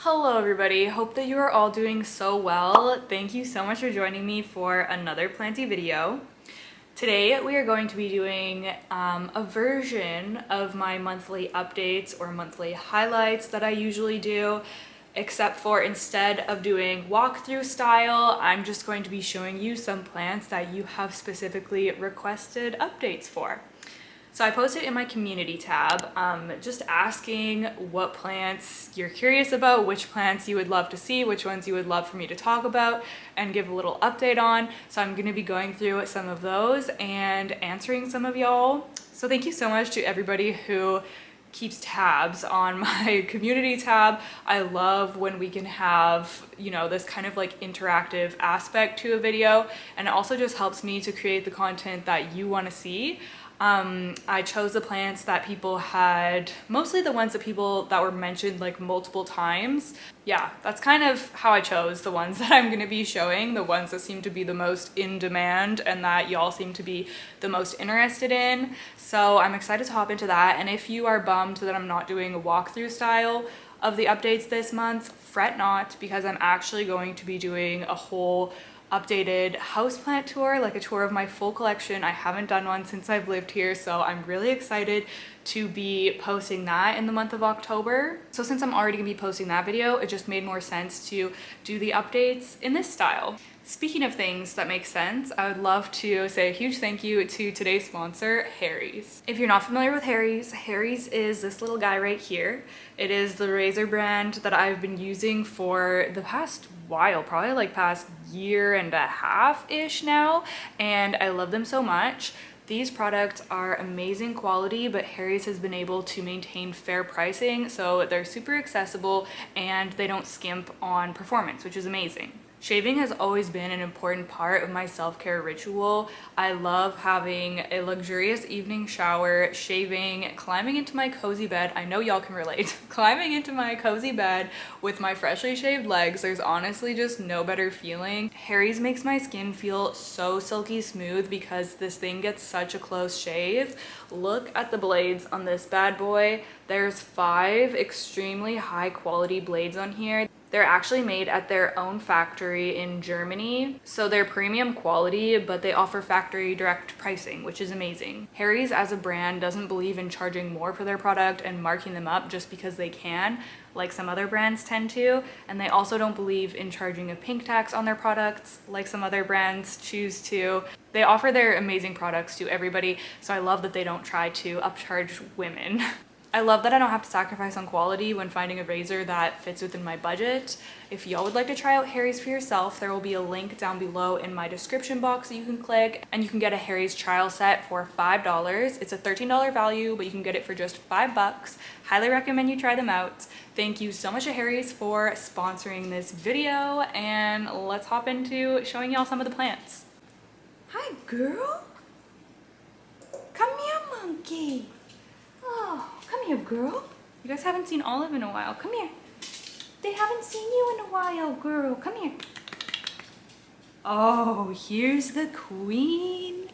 Hello everybody, hope that you are all doing so well. Thank you so much for joining me for another Planty video. Today we are going to be doing a version of my monthly updates or monthly highlights that I usually do, except for instead of doing walkthrough style, I'm just going to be showing you some plants that you have specifically requested updates for. So I posted in my community tab, just asking what plants you're curious about, which plants you would love to see, which ones you would love for me to talk about and give a little update on. So I'm gonna be going through some of those and answering some of y'all. So thank you so much to everybody who keeps tabs on my community tab. I love when we can have, you know, this kind of like interactive aspect to a video, and it also just helps me to create the content that you want to see. I chose the plants that people had, mostly the ones that were mentioned like multiple times. Yeah, that's kind of how I chose the ones that I'm going to be showing, the ones that seem to be the most in demand and that y'all seem to be the most interested in. So I'm excited to hop into that. And if you are bummed that I'm not doing a walkthrough style of the updates this month, fret not, because I'm actually going to be doing a whole updated houseplant tour, like a tour of my full collection. I haven't done one since I've lived here, so I'm really excited to be posting that in the month of October. So since I'm already gonna be posting that video, it just made more sense to do the updates in this style. Speaking of things that make sense, I would love to say a huge thank you to today's sponsor, Harry's. If you're not familiar with Harry's, Harry's is this little guy right here. It is the razor brand that I've been using for the past while, probably like past year and a half-ish now, and I love them so much. These products are amazing quality, but Harry's has been able to maintain fair pricing, so they're super accessible and they don't skimp on performance, which is amazing. Shaving has always been an important part of my self-care ritual. I love having a luxurious evening shower, shaving, climbing into my cozy bed. I know y'all can relate. Climbing into my cozy bed with my freshly shaved legs. There's honestly just no better feeling. Harry's makes my skin feel so silky smooth because this thing gets such a close shave. Look at the blades on this bad boy. There's 5 extremely high quality blades on here. They're actually made at their own factory in Germany, so they're premium quality, but they offer factory direct pricing, which is amazing. Harry's as a brand doesn't believe in charging more for their product and marking them up just because they can, like some other brands tend to, and they also don't believe in charging a pink tax on their products, like some other brands choose to. They offer their amazing products to everybody, so I love that they don't try to upcharge women. I love that I don't have to sacrifice on quality when finding a razor that fits within my budget. If y'all would like to try out Harry's for yourself, there will be a link down below in my description box that you can click, and you can get a Harry's trial set for $5. It's a $13 value, but you can get it for just $5. Highly recommend you try them out. Thank you so much to Harry's for sponsoring this video, and let's hop into showing y'all some of the plants. Hi, girl. Come here, monkey. Oh, come here, girl. You guys haven't seen Olive in a while. Come here. They haven't seen you in a while, girl. Come here. Oh, here's the queen.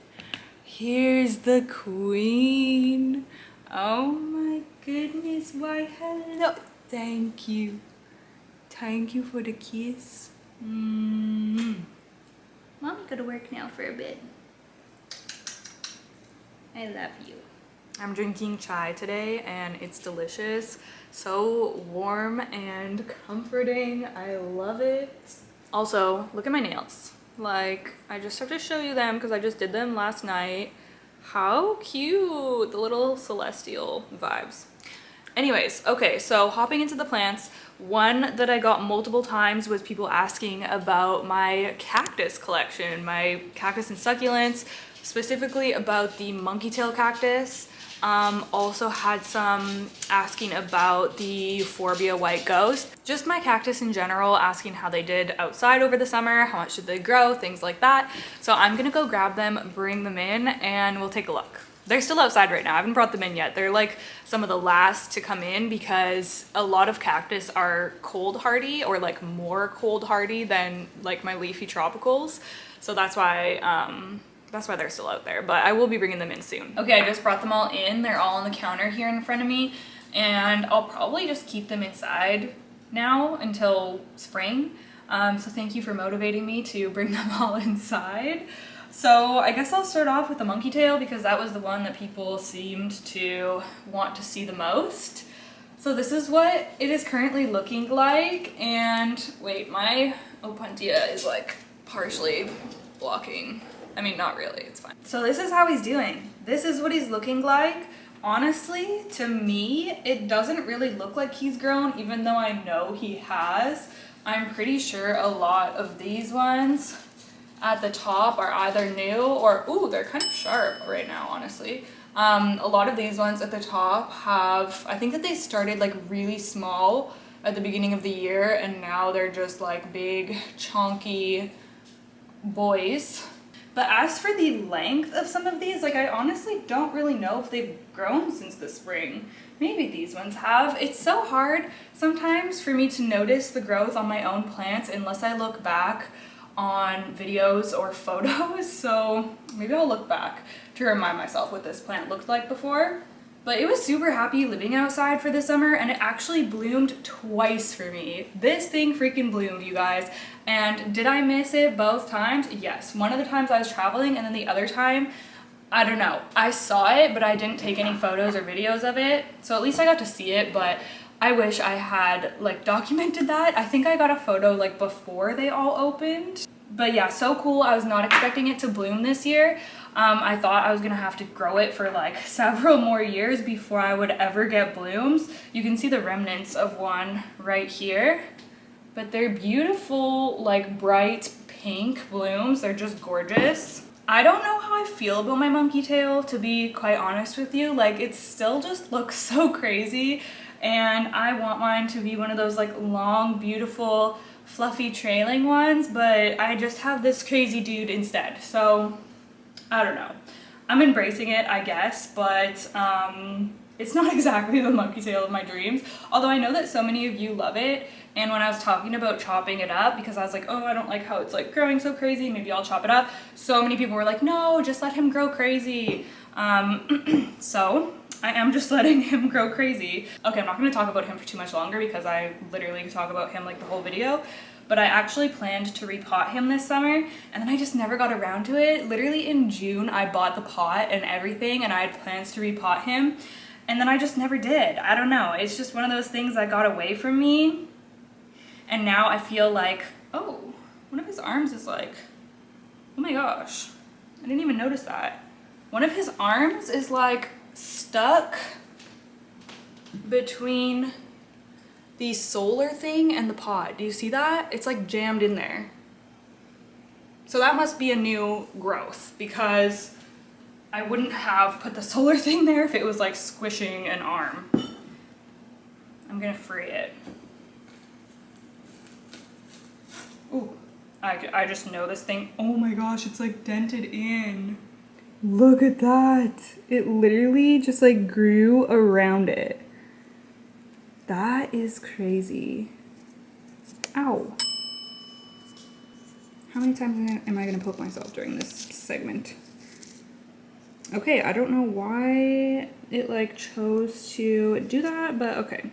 Here's the queen. Oh my goodness. Why, hello. Thank you. Thank you for the kiss. Mommy gotta work now for a bit. I love you. I'm drinking chai today and it's delicious. So warm and comforting. I love it. Also, look at my nails. Like, I just have to show you them because I just did them last night. How cute. The little celestial vibes. Anyways, okay, so hopping into the plants, one that I got multiple times was people asking about my cactus collection, my cactus and succulents, specifically about the monkey tail cactus. Also had some asking about the Euphorbia white ghost. Just my cactus in general, asking how they did outside over the summer, how much did they grow, things like that. So I'm gonna go grab them, bring them in, and we'll take a look. They're still outside right now. I haven't brought them in yet. They're like some of the last to come in because a lot of cactus are cold hardy, or like more cold hardy than like my leafy tropicals. So that's why they're still out there, but I will be bringing them in soon. Okay, I just brought them all in. They're all on the counter here in front of me, and I'll probably just keep them inside now until spring. So thank you for motivating me to bring them all inside. So I guess I'll start off with the monkey tail because that was the one that people seemed to want to see the most. So this is what it is currently looking like, and wait, my Opuntia is like partially blocking. I mean, not really, it's fine. So this is how he's doing. This is what he's looking like. Honestly, to me, it doesn't really look like he's grown, even though I know he has. I'm pretty sure a lot of these ones at the top are either new or, ooh, they're kind of sharp right now, honestly. A lot of these ones at the top have, I think that they started like really small at the beginning of the year, and now they're just like big, chunky boys. But as for the length of some of these, like I honestly don't really know if they've grown since the spring. Maybe these ones have. It's so hard sometimes for me to notice the growth on my own plants unless I look back on videos or photos, so maybe I'll look back to remind myself what this plant looked like before. But it was super happy living outside for the summer, and it actually bloomed twice for me. This thing freaking bloomed, you guys. And did I miss it both times? Yes. One of the times I was traveling, and then the other time, I don't know. I saw it, but I didn't take any photos or videos of it. So at least I got to see it, but I wish I had like documented that. I think I got a photo like before they all opened. But yeah, so cool. I was not expecting it to bloom this year. I thought I was gonna have to grow it for like several more years before I would ever get blooms. You can see the remnants of one right here, but they're beautiful, like bright pink blooms. They're just gorgeous. I don't know how I feel about my monkey tail, to be quite honest with you. Like, it still just looks so crazy, and I want mine to be one of those like long, beautiful, fluffy trailing ones, but I just have this crazy dude instead. So I don't know. I'm embracing it, I guess, but it's not exactly the monkey tail of my dreams. Although I know that so many of you love it, and when I was talking about chopping it up, because I was like, oh, I don't like how it's like growing so crazy, maybe I'll chop it up. So many people were like, no, just let him grow crazy. So I am just letting him grow crazy. Okay, I'm not gonna talk about him for too much longer because I literally could talk about him like the whole video. But I actually planned to repot him this summer, and then I just never got around to it. Literally in June, I bought the pot and everything, and I had plans to repot him, and then I just never did. I don't know, it's just one of those things that got away from me, and now I feel like, oh, one of his arms is like, oh my gosh, I didn't even notice that. One of his arms is like stuck between the solar thing and the pot. Do you see that? It's like jammed in there. So that must be a new growth, because I wouldn't have put the solar thing there if it was like squishing an arm. I'm gonna free it. Ooh, I just know this thing. Oh my gosh, it's like dented in. Look at that. It literally just like grew around it. That is crazy. Ow. How many times am I gonna poke myself during this segment? Okay, I don't know why it like chose to do that, but okay.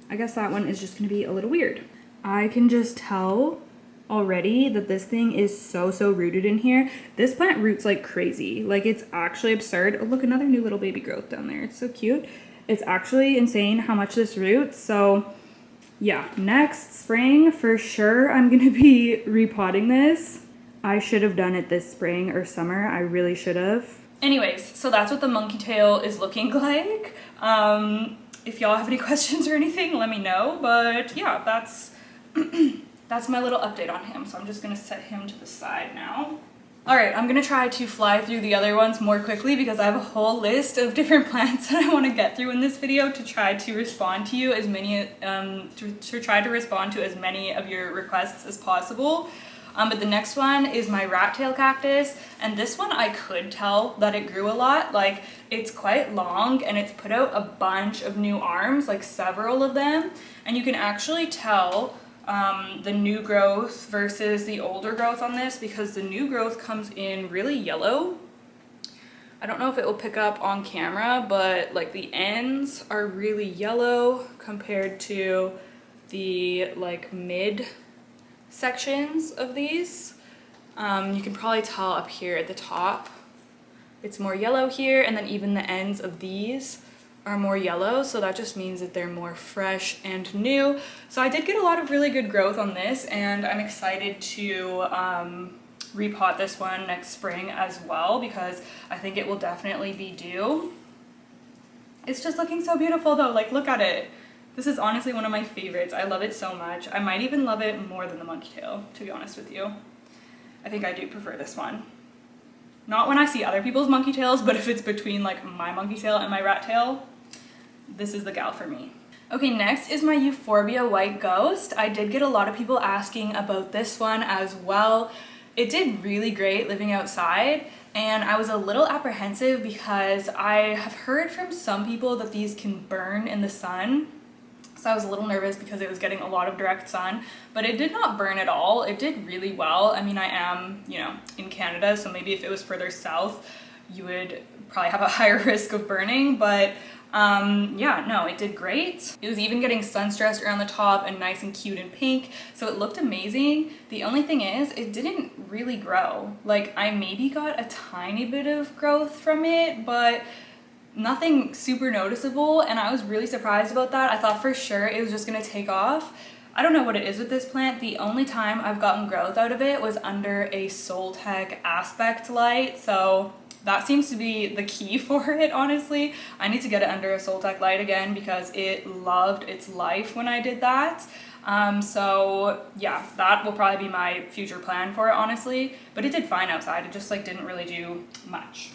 I guess that one is just gonna be a little weird. I can just tell already that this thing is so rooted in here. This plant roots like crazy. Like, it's actually absurd. Oh, look, another new little baby growth down there. It's so cute. It's actually insane how much this roots. So yeah, next spring for sure I'm gonna be repotting this. I should have done it this spring or summer. I really should have. Anyways, so that's what the monkey tail is looking like. If y'all have any questions or anything, let me know. But yeah, that's that's my little update on him. So I'm just gonna set him to the side now. All right, I'm gonna try to fly through the other ones more quickly because I have a whole list of different plants that I want to get through in this video to try to respond to you as many, to try to respond to as many of your requests as possible. But the next one is my rat tail cactus, and this one I could tell that it grew a lot. Like, it's quite long and it's put out a bunch of new arms, like several of them, and you can actually tell the new growth versus the older growth on this because the new growth comes in really yellow, I don't know if it will pick up on camera, but like the ends are really yellow compared to the like mid sections of these. You can probably tell up here at the top, it's more yellow here, and then even the ends of these are more yellow, so that just means that they're more fresh and new. So I did get a lot of really good growth on this, and I'm excited to repot this one next spring as well, because I think it will definitely be due. It's just looking so beautiful though, like look at it. This is honestly one of my favorites. I love it so much. I might even love it more than the monkey tail, to be honest with you. I think I do prefer this one. Not when I see other people's monkey tails, but if it's between like my monkey tail and my rat tail, this is the gal for me. Okay, next is my Euphorbia White Ghost. I did get a lot of people asking about this one as well. It did really great living outside, and I was a little apprehensive because I have heard from some people that these can burn in the sun. So I was a little nervous because it was getting a lot of direct sun, but it did not burn at all. It did really well. I mean, I am, you know, in Canada, so maybe if it was further south, you would probably have a higher risk of burning, but yeah, no, it did great. It was even getting sun stressed around the top and nice and cute and pink, so it looked amazing. The only thing is, it didn't really grow. Like, I maybe got a tiny bit of growth from it, but nothing super noticeable, and I was really surprised about that. I thought for sure it was just gonna take off. I don't know what it is with this plant. The only time I've gotten growth out of it was under a Soltech aspect light, so that seems to be the key for it, honestly. I need to get it under a Soltech light again because it loved its life when I did that. So yeah, that will probably be my future plan for it, honestly, but it did fine outside. It just like didn't really do much.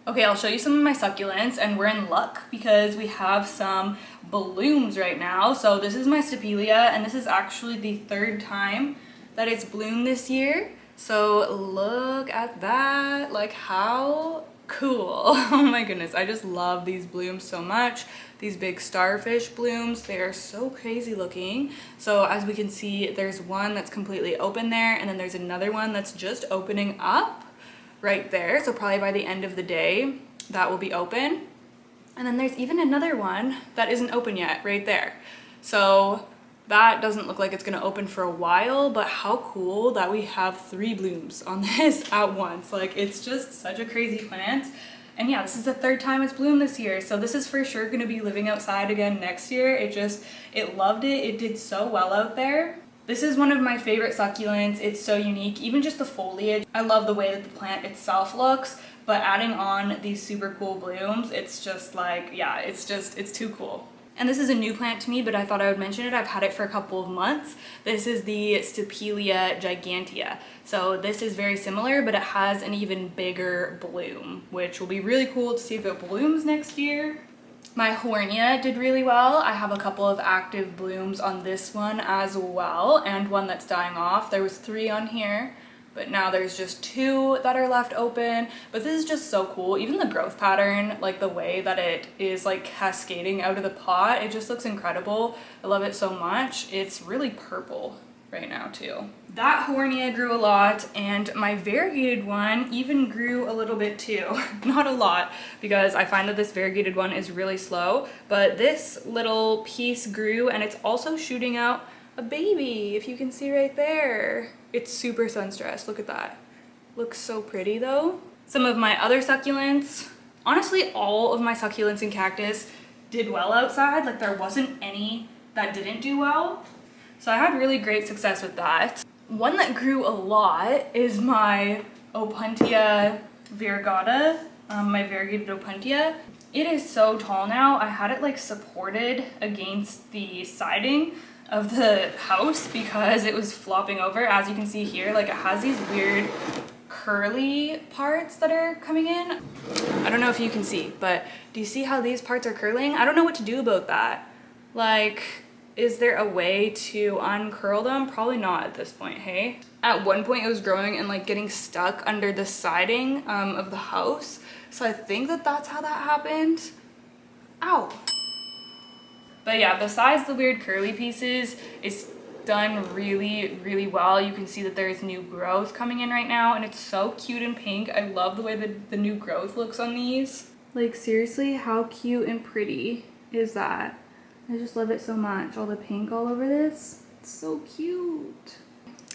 Okay, I'll show you some of my succulents, and we're in luck because we have some blooms right now. So this is my Stapelia, and this is actually the third time that it's bloomed this year. So look at that, like how cool. Oh my goodness, I just love these blooms so much. These big starfish blooms, they are so crazy looking. So as we can see, there's one that's completely open there, and then there's another one that's just opening up right there, so probably by the end of the day that will be open. And then there's even another one that isn't open yet right there, so that doesn't look like it's gonna open for a while, but how cool that we have 3 blooms on this at once. Like, it's just such a crazy plant. And yeah, this is the third time it's bloomed this year, so this is for sure gonna be living outside again next year. It loved it. It did so well out there. This is one of my favorite succulents. It's so unique, even just the foliage. I love the way that the plant itself looks, but adding on these super cool blooms, it's just like, yeah, it's too cool. And this is a new plant to me, but I thought I would mention it. I've had it for a couple of months. This is the Stapelia gigantea. So this is very similar, but it has an even bigger bloom, which will be really cool to see if it blooms next year. My Huernia did really well. I have a couple of active blooms on this one as well, and one that's dying off. There was 3 on here, but now there's just 2 that are left open. But this is just so cool. Even the growth pattern, like the way that it is like cascading out of the pot, it just looks incredible. I love it so much. It's really purple right now too. That Huernia grew a lot, and my variegated one even grew a little bit too. Not a lot, because I find that this variegated one is really slow, but this little piece grew, and it's also shooting out a baby, if you can see right there. It's super sun stressed, look at that. Looks so pretty though. Some of my other succulents, honestly all of my succulents and cactus did well outside. Like, there wasn't any that didn't do well. So I had really great success with that. One that grew a lot is my Opuntia variegata, my variegated Opuntia. It is so tall now. I had it like supported against the siding of the house because it was flopping over. As you can see here, like, it has these weird curly parts that are coming in. I don't know if you can see, but do you see how these parts are curling? I don't know what to do about that. Like, is there a way to uncurl them? Probably not at this point, hey? At one point it was growing and like getting stuck under the siding of the house. So I think that that's how that happened. Ow. But yeah, besides the weird curly pieces, it's done really, really well. You can see that there's new growth coming in right now, and it's so cute and pink. I love the way that the new growth looks on these. Like seriously, how cute and pretty is that? I just love it so much. All the pink all over this. It's so cute.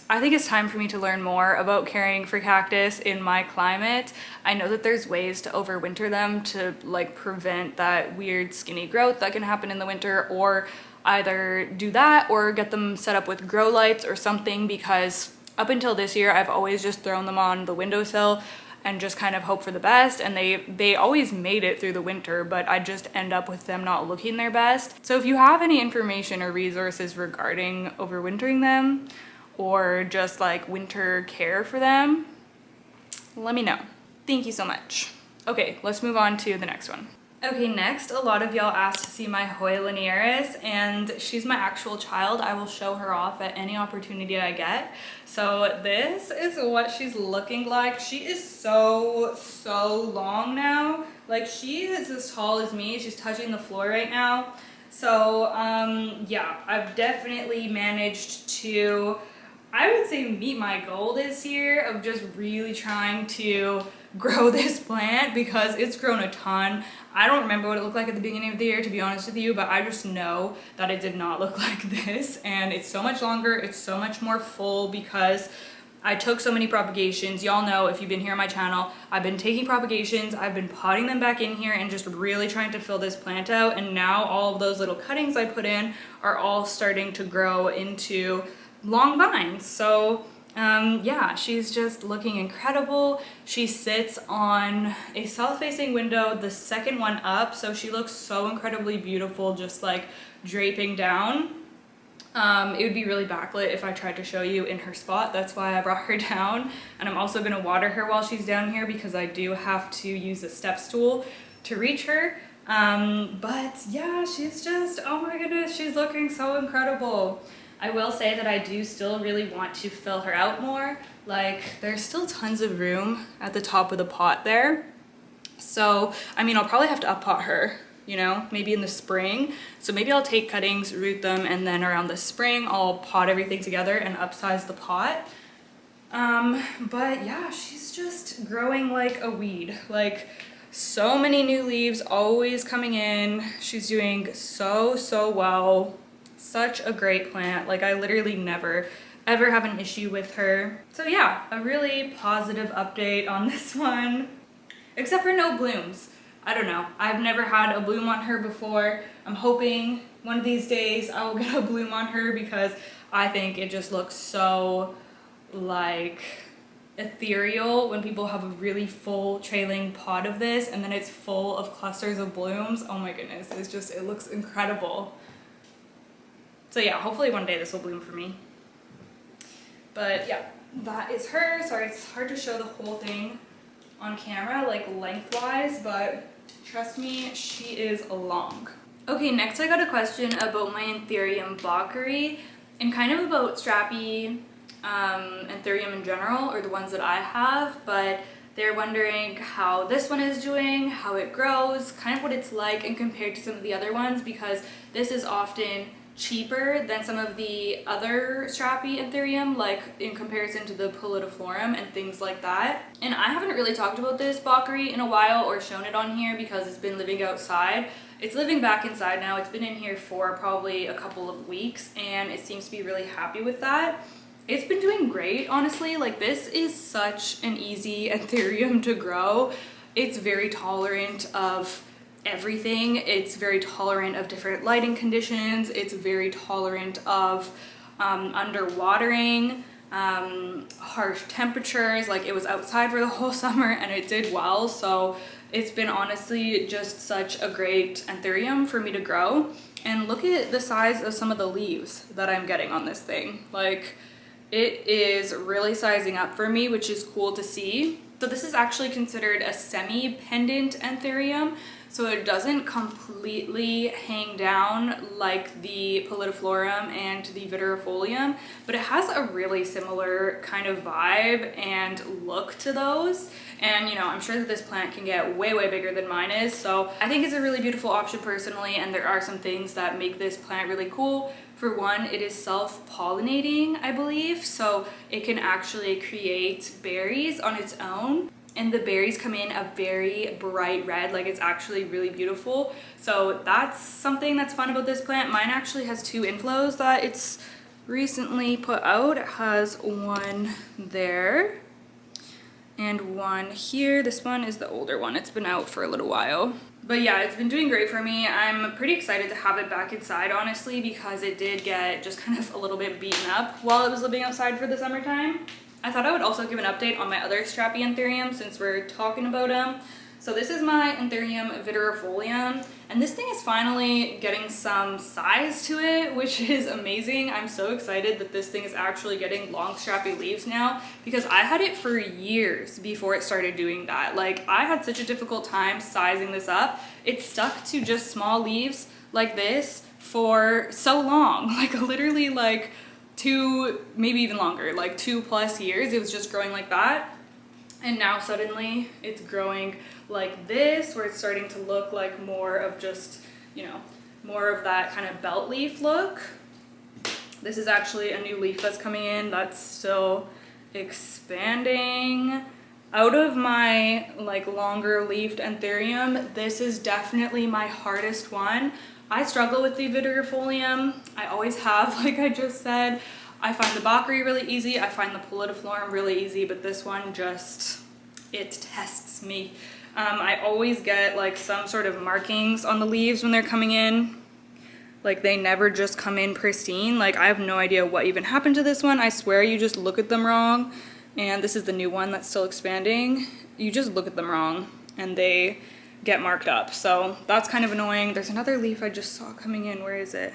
I think it's time for me to learn more about caring for cactus in my climate. I know that there's ways to overwinter them to like prevent that weird skinny growth that can happen in the winter, or either do that or get them set up with grow lights or something, because up until this year I've always just thrown them on the windowsill and just kind of hope for the best, and they always made it through the winter, but I just end up with them not looking their best. So if you have any information or resources regarding overwintering them or just like winter care for them, let me know. Thank you so much. Okay, let's move on to the next one. Okay, next, a lot of y'all asked to see my Hoya linearis, and she's my actual child. I will show her off at any opportunity I get. So this is what she's looking like. She is so long now. Like, she is as tall as me. She's touching the floor right now. So yeah, I've definitely managed to, I would say, meet my goal this year of just really trying to grow this plant, because it's grown a ton. I don't remember what it looked like at the beginning of the year, to be honest with you, but I just know that it did not look like this, and it's so much longer, it's so much more full, because I took so many propagations. Y'all know, if you've been here on my channel, I've been taking propagations, I've been potting them back in here and just really trying to fill this plant out, and now all of those little cuttings I put in are all starting to grow into long vines. So yeah, she's just looking incredible. She sits on a south-facing window, the second one up, so she looks so incredibly beautiful, just like draping down. It would be really backlit if I tried to show you in her spot. That's why I brought her down, and I'm also going to water her while she's down here, because I do have to use a step stool to reach her. But yeah, she's just, oh my goodness, she's looking so incredible. I will say that I do still really want to fill her out more. Like, there's still tons of room at the top of the pot there. So, I mean, I'll probably have to up-pot her, you know, maybe in the spring. So maybe I'll take cuttings, root them, and then around the spring, I'll pot everything together and upsize the pot. But yeah, she's just growing like a weed. Like, so many new leaves always coming in. She's doing so well. Such a great plant. Like, I literally never ever have an issue with her. So yeah, a really positive update on this one, except for no blooms. I don't know, I've never had a bloom on her before. I'm hoping one of these days I will get a bloom on her, because I think it just looks so like ethereal when people have a really full trailing pot of this and then it's full of clusters of blooms. Oh my goodness, it's just, it looks incredible. So yeah, hopefully one day this will bloom for me. But yeah, that is her. Sorry, it's hard to show the whole thing on camera, like lengthwise, but trust me, she is long. Okay, next I got a question about my Anthurium bakeri, and kind of about strappy Anthurium in general, or the ones that I have, but they're wondering how this one is doing, how it grows, kind of what it's like and compared to some of the other ones, because this is often cheaper than some of the other strappy Anthurium, like in comparison to the pallidiflorum and things like that. And I haven't really talked about this bakeri in a while or shown it on here because it's been living outside. It's living back inside now. It's been in here for probably a couple of weeks, and it seems to be really happy with that. It's been doing great, honestly. Like, this is such an easy Anthurium to grow. It's very tolerant of everything. It's very tolerant of different lighting conditions. It's very tolerant of underwatering, harsh temperatures. Like, it was outside for the whole summer and it did well. So it's been honestly just such a great Anthurium for me to grow. And look at the size of some of the leaves that I'm getting on this thing. Like, it is really sizing up for me, which is cool to see. So this is actually considered a semi-pendant Anthurium. So it doesn't completely hang down like the pallidiflorum and the vittarifolium, but it has a really similar kind of vibe and look to those. And you know, I'm sure that this plant can get way bigger than mine is. So I think it's a really beautiful option personally, and there are some things that make this plant really cool For one, it is self-pollinating, I believe, so it can actually create berries on its own. And the berries come in a very bright red, like it's actually really beautiful. So that's something that's fun about this plant. Mine actually has 2 inflows that it's recently put out. It has one there and one here. This one is the older one. It's been out for a little while. But yeah, it's been doing great for me. I'm pretty excited to have it back inside, honestly, because it did get just kind of a little bit beaten up while it was living outside for the summertime. I thought I would also give an update on my other strappy Anthurium since we're talking about them. So this is my Anthurium vittarifolium, and this thing is finally getting some size to it, which is amazing. I'm so excited that this thing is actually getting long strappy leaves now, because I had it for years before it started doing that. Like, I had such a difficult time sizing this up. It stuck to just small leaves like this for so long, like literally like 2, maybe even longer, like 2+ years. It was just growing like that. And now suddenly it's growing like this, where it's starting to look like more of just, you know, more of that kind of belt leaf look. This is actually a new leaf that's coming in that's still expanding. Out of my like longer leafed Anthurium, this is definitely my hardest one. I struggle with the vittarifolium. I always have, like I just said. I find the bakeri really easy. I find the pallidiflorum really easy, but this one just, it tests me. I always get like some sort of markings on the leaves when they're coming in. Like, they never just come in pristine. Like, I have no idea what even happened to this one. I swear you just look at them wrong. And this is the new one that's still expanding. You just look at them wrong and they get marked up. So that's kind of annoying. There's another leaf I just saw coming in. Where is it?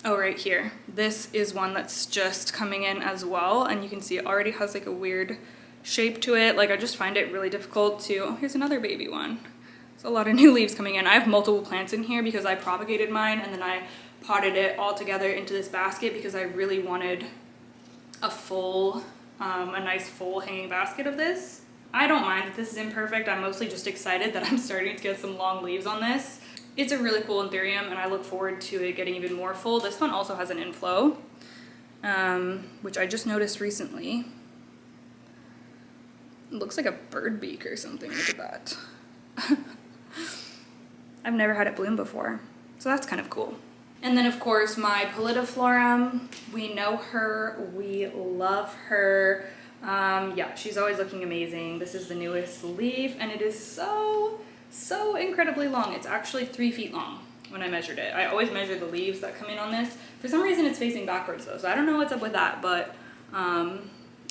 Oh, right here. This is one that's just coming in as well. And you can see it already has like a weird shape to it. Like, I just find it really difficult to, oh, here's another baby one. There's a lot of new leaves coming in. I have multiple plants in here because I propagated mine and then I potted it all together into this basket because I really wanted a full, a nice full hanging basket of this. I don't mind that this is imperfect. I'm mostly just excited that I'm starting to get some long leaves on this. It's a really cool Anthurium and I look forward to it getting even more full. This one also has an inflow, which I just noticed recently. It looks like a bird beak or something. Look at that. I've never had it bloom before, so that's kind of cool. And then of course my pallidiflorum, we know her, we love her. Yeah, she's always looking amazing. This is the newest leaf and it is so incredibly long. It's actually 3 feet long when I measured it. I always measure the leaves that come in on this. For some reason it's facing backwards though, so I don't know what's up with that, but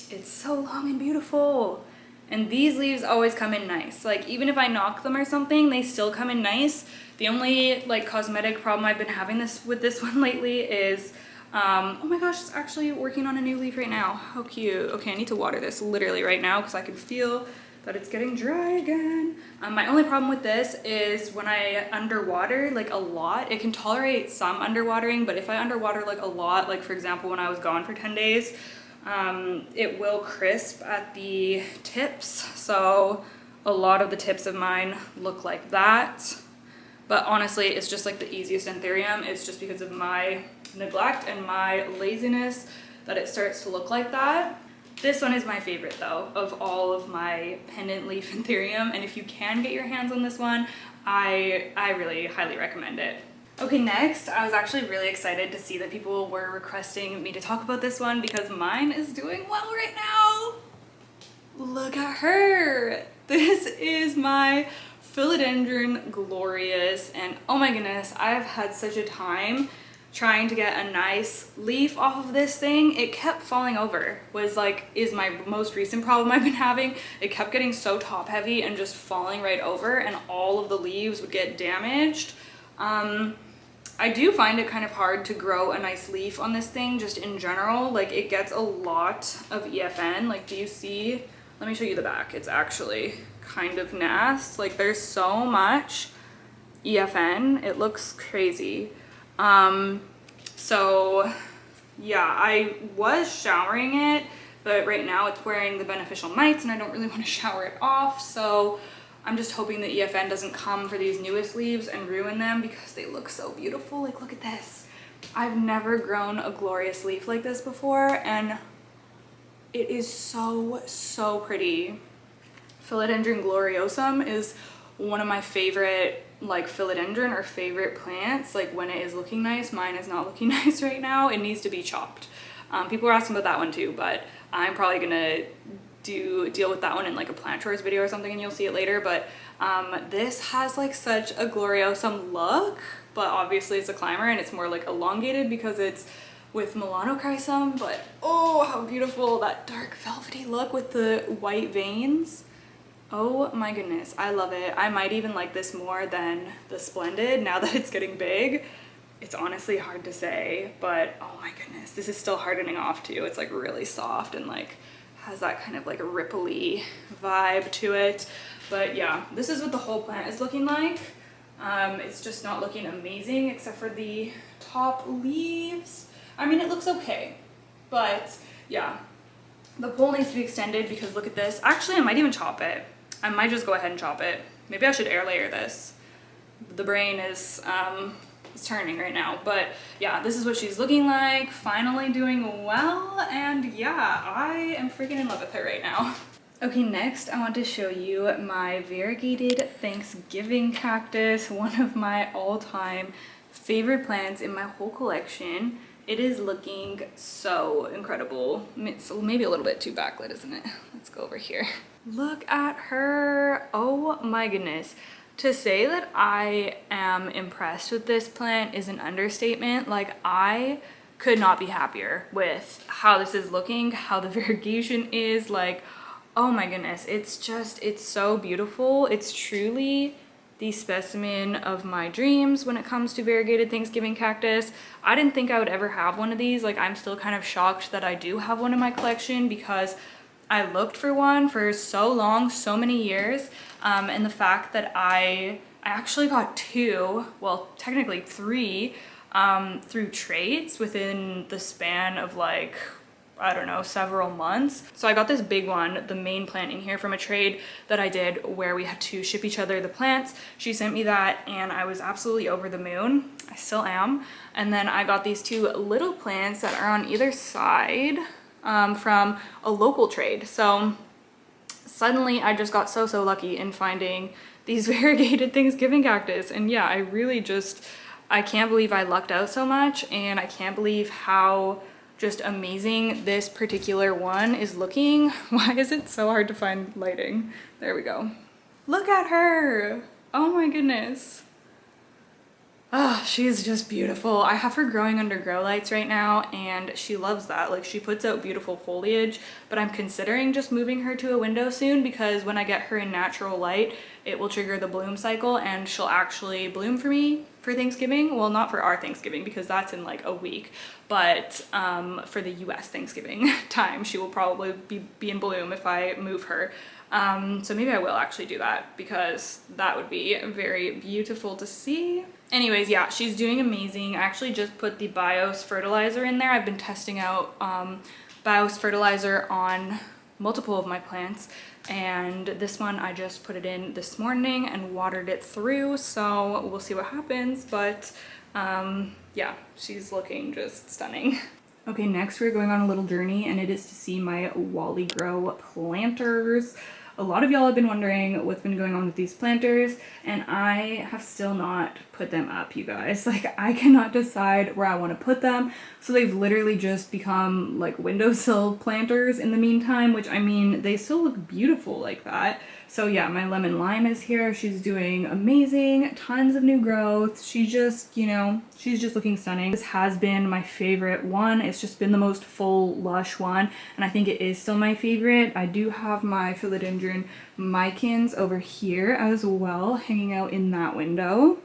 it's so long and beautiful. And these leaves always come in nice. Like, even if I knock them or something, they still come in nice. The only like cosmetic problem I've been having with this one lately is, oh my gosh, it's actually working on a new leaf right now. How cute. Okay, I need to water this literally right now because I can feel that it's getting dry again. My only problem with this is when I underwater like a lot, it can tolerate some underwatering, but if I underwater like a lot, like for example, when I was gone for 10 days, it will crisp at the tips. So a lot of the tips of mine look like that. But honestly, it's just like the easiest Anthurium. It's just because of my neglect and my laziness that it starts to look like that. This one is my favorite though of all of my pendant leaf Anthurium, and if you can get your hands on this one, I really highly recommend it. Okay, next, I was actually really excited to see that people were requesting me to talk about this one because mine is doing well right now. Look at her. This is my Philodendron glorious, and oh my goodness, I've had such a time trying to get a nice leaf off of this thing. It kept falling over, is my most recent problem I've been having. It kept getting so top heavy and just falling right over, and all of the leaves would get damaged. I do find it kind of hard to grow a nice leaf on this thing just in general. Like, it gets a lot of EFN. Like, do you see? Let me show you the back. It's actually kind of nasty. Like, there's so much EFN. It looks crazy. So yeah, I was showering it, but right now it's wearing the beneficial mites and I don't really want to shower it off. So I'm just hoping the EFN doesn't come for these newest leaves and ruin them because they look so beautiful. Like, look at this. I've never grown a glorious leaf like this before, and it is so pretty. Philodendron gloriosum is one of my favorite like philodendron or favorite plants, like when it is looking nice. Mine is not looking nice right now. It needs to be chopped. People were asking about that one too, but I'm probably gonna deal with that one in like a plant chores video or something, and you'll see it later. But this has like such a gloriosum look, but obviously it's a climber and it's more like elongated because it's with melanochrysum. But oh, how beautiful, that dark velvety look with the white veins. Oh my goodness, I love it. I might even like this more than the Splendid now that it's getting big. It's honestly hard to say, but oh my goodness, this is still hardening off too. It's like really soft and like has that kind of like a ripply vibe to it. But yeah, this is what the whole plant is looking like. It's just not looking amazing except for the top leaves. I mean, it looks okay, but yeah, the pole needs to be extended because look at this. Actually, I might even chop it. I might just go ahead and chop it. Maybe I should air layer this. The brain is turning right now, but yeah, this is what she's looking like. Finally doing well, and yeah, I am freaking in love with her right now. Okay, next I want to show you my variegated Thanksgiving cactus, one of my all-time favorite plants in my whole collection. It is looking so incredible. It's maybe a little bit too backlit, isn't it? Let's go over here. Look at her. Oh my goodness. To say that I am impressed with this plant is an understatement. Like, I could not be happier with how this is looking, how the variegation is. Like, oh my goodness, it's so beautiful. It's truly the specimen of my dreams when it comes to variegated Thanksgiving cactus. I didn't think I would ever have one of these. Like, I'm still kind of shocked that I do have one in my collection because I looked for one for so long, so many years, and the fact that I actually got two, well, technically three, through trades within the span of like, I don't know, several months. So I got this big one, the main plant in here, from a trade that I did where we had to ship each other the plants. She sent me that and I was absolutely over the moon. I still am. And then I got these two little plants that are on either side from a local trade. So suddenly I just got so lucky in finding these variegated Thanksgiving cactus. And yeah, I can't believe I lucked out so much, and I can't believe how just amazing this particular one is looking. Why is it so hard to find lighting? There we go. Look at her. Oh my goodness. Oh, she is just beautiful. I have her growing under grow lights right now, and she loves that. Like, she puts out beautiful foliage, but I'm considering just moving her to a window soon because when I get her in natural light, it will trigger the bloom cycle and she'll actually bloom for me for Thanksgiving. Well, not for our Thanksgiving because that's in like a week, but for the US Thanksgiving time, she will probably be in bloom if I move her. So maybe I will actually do that because that would be very beautiful to see. Anyways, yeah, she's doing amazing. I actually just put the BIOS fertilizer in there. I've been testing out BIOS fertilizer on multiple of my plants, and this one I just put it in this morning and watered it through, so we'll see what happens. But yeah, she's looking just stunning. Okay, next we're going on a little journey, and it is to see my Wally Grow planters. A lot of y'all have been wondering what's been going on with these planters, and I have still not put them up, you guys. Like, I cannot decide where I want to put them, so they've literally just become like windowsill planters in the meantime, which, I mean, they still look beautiful like that. So yeah, my lemon lime is here. She's doing amazing, tons of new growth. She's just, you know, she's just looking stunning. This has been my favorite one. It's just been the most full, lush one, and I think it is still my favorite. I do have my Philodendron micans over here as well, hanging out in that window.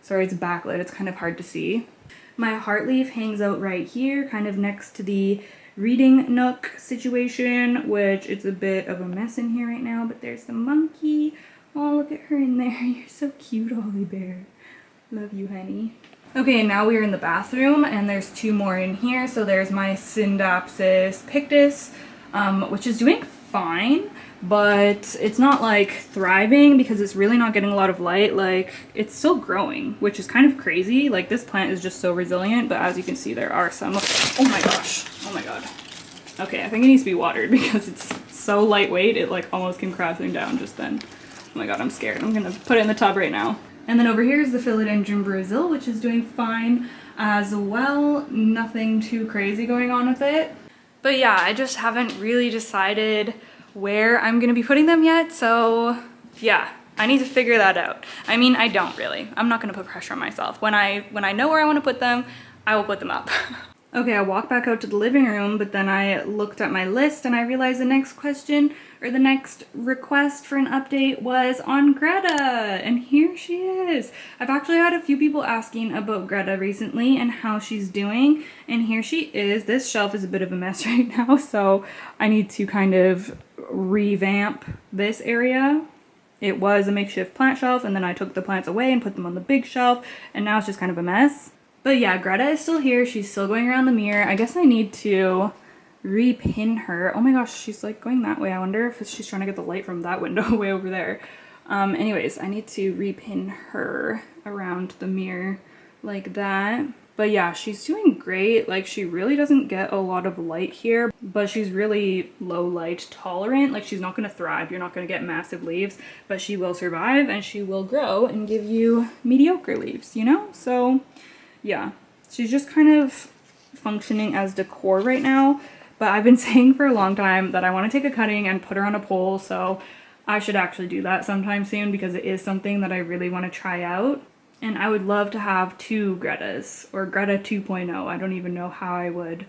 Sorry, it's backlit, it's kind of hard to see. My heartleaf hangs out right here, kind of next to the reading nook situation, which it's a bit of a mess in here right now, but there's the monkey. Oh, look at her in there. You're so cute, Holly Bear. Love you, honey. Okay, now we are in the bathroom, and there's two more in here. So there's my Syndapsis pictus, which is doing fine, but it's not like thriving because it's really not getting a lot of light. Like, it's still growing, which is kind of crazy. Like, this plant is just so resilient, but as you can see, there are some, oh my gosh, oh my god. Okay, I think it needs to be watered because it's so lightweight, it like almost came crashing down just then. Oh my god, I'm scared. I'm gonna put it in the tub right now. And then over here is the Philodendron Brazil, which is doing fine as well. Nothing too crazy going on with it. But yeah, I just haven't really decided where I'm gonna be putting them yet, so yeah, I need to figure that out. I mean, I don't really. I'm not gonna put pressure on myself. When I know where I wanna put them, I will put them up. Okay, I walked back out to the living room, but then I looked at my list and I realized the next question, or the next request for an update was on Greta, and here she is. I've actually had a few people asking about Greta recently and how she's doing, and here she is. This shelf is a bit of a mess right now, so I need to kind of revamp this area. It was a makeshift plant shelf, and then I took the plants away and put them on the big shelf, and now it's just kind of a mess. But yeah, Greta is still here. She's still going around the mirror. I guess I need to repin her. Oh my gosh, she's like going that way. I wonder if she's trying to get the light from that window way over there. Anyways, I need to repin her around the mirror like that. But yeah, she's doing great. Like, she really doesn't get a lot of light here, but she's really low light tolerant. Like, she's not going to thrive. You're not going to get massive leaves, but she will survive and she will grow and give you mediocre leaves, you know? So yeah, she's just kind of functioning as decor right now, but I've been saying for a long time that I want to take a cutting and put her on a pole, so I should actually do that sometime soon because it is something that I really want to try out. And I would love to have 2 Gretas, or Greta 2.0. I don't even know how I would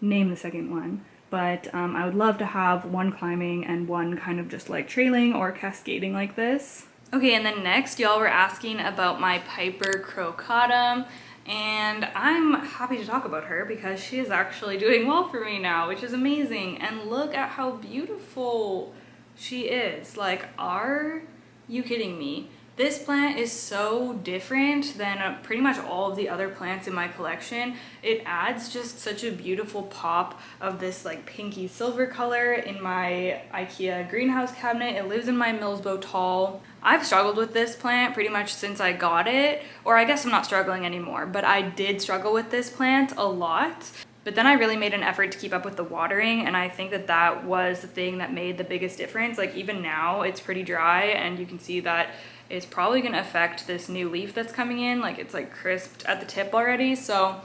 name the second one, but I would love to have one climbing and one kind of just like trailing or cascading like this. Okay, and then next y'all were asking about my Piper crocatum. And I'm happy to talk about her because she is actually doing well for me now, which is amazing. And look at how beautiful she is. Like, are you kidding me? This plant is so different than pretty much all of the other plants in my collection. It adds just such a beautiful pop of this like pinky silver color in my IKEA greenhouse cabinet. It lives in my Millsbow tall. I've struggled with this plant pretty much since I got it, or I guess I'm not struggling anymore, but I did struggle with this plant a lot. But then I really made an effort to keep up with the watering, and I think that that was the thing that made the biggest difference. Like, even now it's pretty dry, and you can see that it's probably gonna affect this new leaf that's coming in. Like, it's like crisped at the tip already. So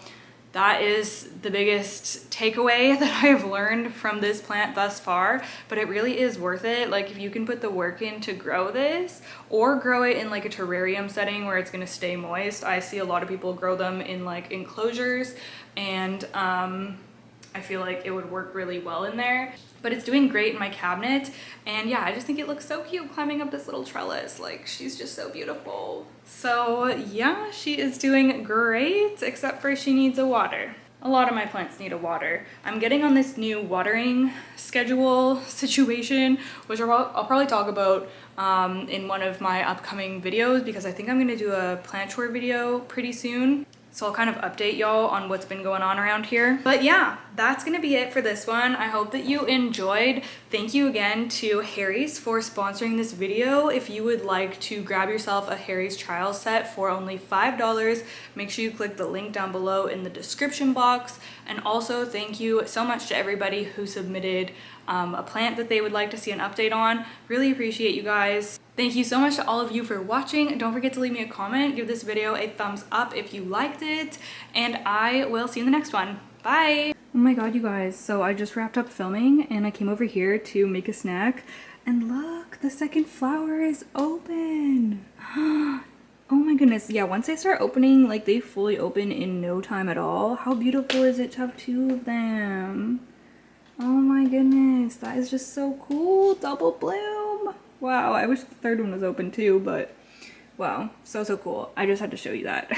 that is the biggest takeaway that I have learned from this plant thus far, but it really is worth it. Like, if you can put the work in to grow this, or grow it in like a terrarium setting where it's gonna stay moist. I see a lot of people grow them in like enclosures, and I feel like it would work really well in there. But it's doing great in my cabinet, and yeah, I just think it looks so cute climbing up this little trellis. Like, she's just so beautiful. So yeah, she is doing great, except for she needs a water. A lot of my plants need a water. I'm getting on this new watering schedule situation, which I'll probably talk about in one of my upcoming videos, because I think I'm gonna do a plant tour video pretty soon. So I'll kind of update y'all on what's been going on around here. But yeah, that's gonna be it for this one. I hope that you enjoyed. Thank you again to Harry's for sponsoring this video. If you would like to grab yourself a Harry's trial set for only $5, make sure you click the link down below in the description box. And also thank you so much to everybody who submitted a plant that they would like to see an update on. Really appreciate you guys. Thank you so much to all of you for watching. Don't forget to leave me a comment, give this video a thumbs up if you liked it, and I will see you in the next one. Bye! Oh my god, you guys, so I just wrapped up filming and I came over here to make a snack, and look, the second flower is open! Oh my goodness, yeah, once they start opening, like, they fully open in no time at all. How beautiful is it to have 2 of them? Oh my goodness, that is just so cool. Double bloom. Wow, I wish the third one was open too, but wow, so cool. I just had to show you that.